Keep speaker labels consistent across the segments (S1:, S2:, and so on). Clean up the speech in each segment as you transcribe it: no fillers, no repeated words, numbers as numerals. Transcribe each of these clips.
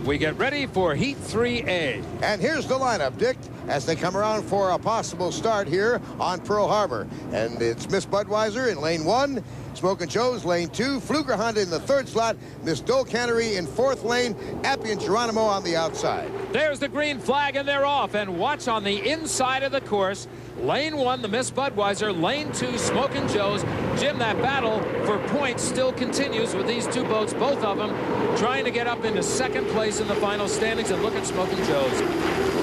S1: We get ready for Heat 3A.
S2: And here's the lineup, Dick, as they come around for a possible start here on Pearl Harbor. And it's Miss Budweiser in lane 1, Smokin' Joe's lane 2, Fluger Honda in the 3rd slot, Miss Dole Cannery in 4th lane, Appy and Geronimo on the outside.
S1: There's the green flag, and they're off. And watch on the inside of the course. Lane 1, the Miss Budweiser. Lane 2, Smokin' Joe's. Jim, that battle for points still continues with these two boats, both of them trying to get up into 2nd place in the final standings. And look at Smokin' Joe's.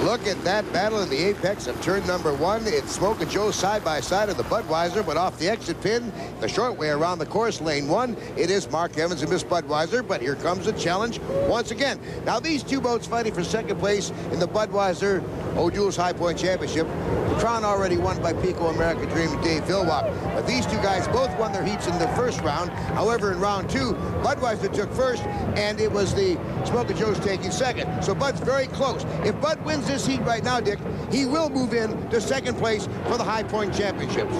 S2: Look at that battle in the apex of turn number 1. It's Smokin' Joe side by side of the Budweiser, but off the exit pin, the short way around the course, lane 1, it is Mark Evans and Miss Budweiser, but here comes a challenge once again. Now, these two boats fighting for 2nd place in the Budweiser O'Jules High Point Championship. Crown already won by Pico America Dream and Dave Vilwalk. But these two guys both won their heats in the 1st round. However, in round 2, Budweiser took 1st, and it was the Smokin' Joe's taking 2nd. So Bud's very close. If Bud wins this heat right now, Dick, he will move in to 2nd place for the High Point Championships.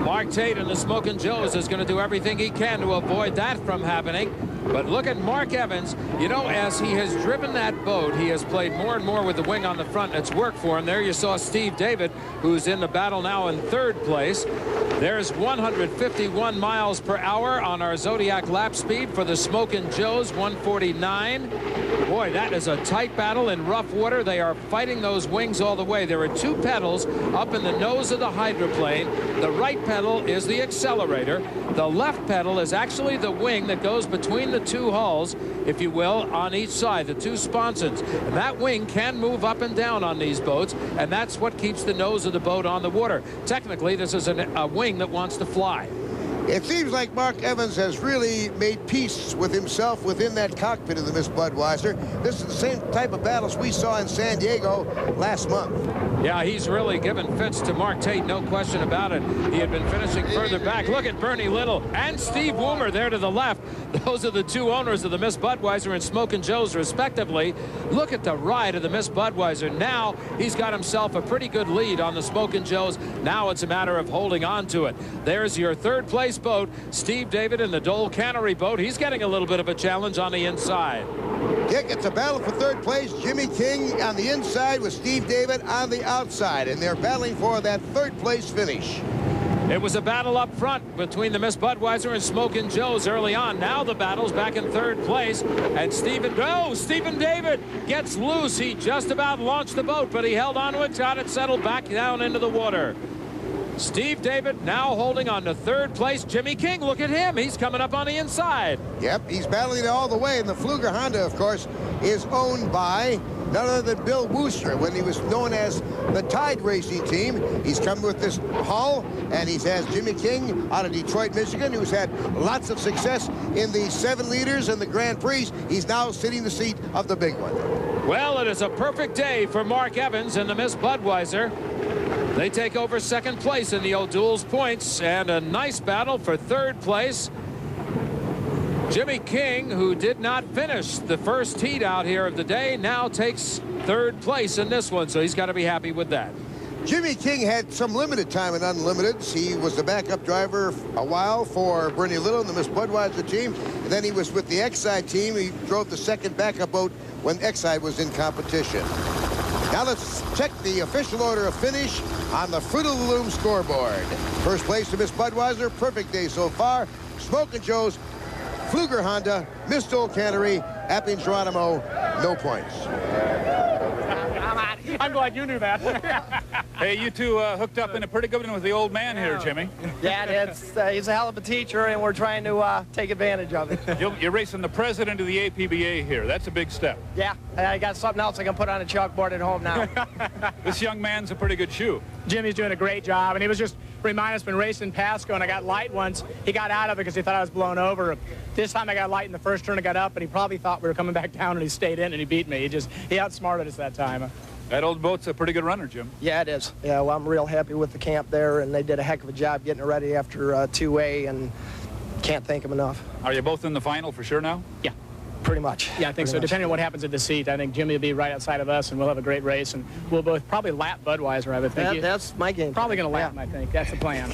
S1: Mark Tate and the Smokin' Joe's is going to do everything he can to avoid that from happening. But look at Mark Evans. You know, as he has driven that boat, he has played more and more with the wing on the front. It's worked for him. There you saw Steve David, who's in the battle now in 3rd place. There's 151 miles per hour on our Zodiac lap speed for the Smokin' Joe's, 149. Boy, that is a tight battle in rough water. They are fighting those wings all the way. There are 2 pedals up in the nose of the hydroplane. The right pedal is the accelerator. The left pedal is actually the wing that goes between the 2 hulls, if you will, on each side, the 2 sponsons. And that wing can move up and down on these boats, and that's what keeps the nose of the boat on the water. Technically, this is a wing that wants to fly.
S2: It seems like Mark Evans has really made peace with himself within that cockpit of the Miss Budweiser. This is the same type of battles we saw in San Diego last month.
S1: Yeah, he's really given fits to Mark Tate, no question about it. He had been finishing further back. Look at Bernie Little and Steve Woomer there to the left. Those are the 2 owners of the Miss Budweiser and Smokin' Joe's, respectively. Look at the ride of the Miss Budweiser. Now he's got himself a pretty good lead on the Smokin' Joe's. Now it's a matter of holding on to it. There's your 3rd place boat, Steve David in the Dole Cannery boat. He's getting a little bit of a challenge on the inside.
S2: Dick, it's a battle for 3rd place. Jimmy King on the inside with Steve David on the outside, and they're battling for that 3rd place finish.
S1: It was a battle up front between the Miss Budweiser and Smokin' Joe's early on. Now the battle's back in 3rd place, and Stephen David gets loose. He just about launched the boat, but he held on to it, got it settled back down into the water. Steve David now holding on to 3rd place. Jimmy King, look at him. He's coming up on the inside.
S2: Yep, he's battling it all the way. And the Fluger Honda, of course, is owned by none other than Bill Wooster when he was known as the Tide Racing Team. He's come with this hull, and he has Jimmy King out of Detroit, Michigan, who's had lots of success in the 7 liters and the Grand Prix. He's now sitting the seat of the big one.
S1: Well, it is a perfect day for Mark Evans and the Miss Budweiser. They take over 2nd place in the O'Jules points, and a nice battle for 3rd place. Jimmy King, who did not finish the 1st heat out here of the day, now takes 3rd place in this one, so he's got to be happy with that.
S2: Jimmy King had some limited time in Unlimiteds. He was the backup driver a while for Bernie Little and the Miss Budweiser team, and then he was with the Exide team. He drove the 2nd backup boat when Exide was in competition. Now let's check the official order of finish on the Fruit of the Loom scoreboard. 1st place to Miss Budweiser, perfect day so far. Smokin' Joe's, Fluger Honda, Miss Dole Cannery, Appy and Geronimo, no points.
S3: I'm glad you knew that.
S4: Hey, you two hooked up in a pretty good one with the old man here, Jimmy.
S3: Yeah, he's a hell of a teacher, and we're trying to take advantage of it.
S4: You're racing the president of the APBA here. That's a big step.
S3: Yeah, I got something else I can put on a chalkboard at home now.
S4: This young man's a pretty good shoe.
S5: Jimmy's doing a great job, and he was just reminding us when racing Pasco, and I got light once. He got out of it because he thought I was blown over. This time I got light in the 1st turn. I got up, and he probably thought we were coming back down, and he stayed in, and he beat me. He outsmarted us that time.
S4: That old boat's a pretty good runner, Jim.
S3: Yeah, it is. Yeah, well, I'm real happy with the camp there, and they did a heck of a job getting it ready after 2A, and can't thank them enough.
S4: Are you both in the final for sure now?
S5: Yeah.
S3: Pretty much.
S5: Yeah, I think so. Depending on what happens at the seat, I think Jimmy will be right outside of us, and we'll have a great race, and we'll both probably lap Budweiser, I would think.
S3: That's my game.
S5: Probably going to lap him, I think. That's the plan.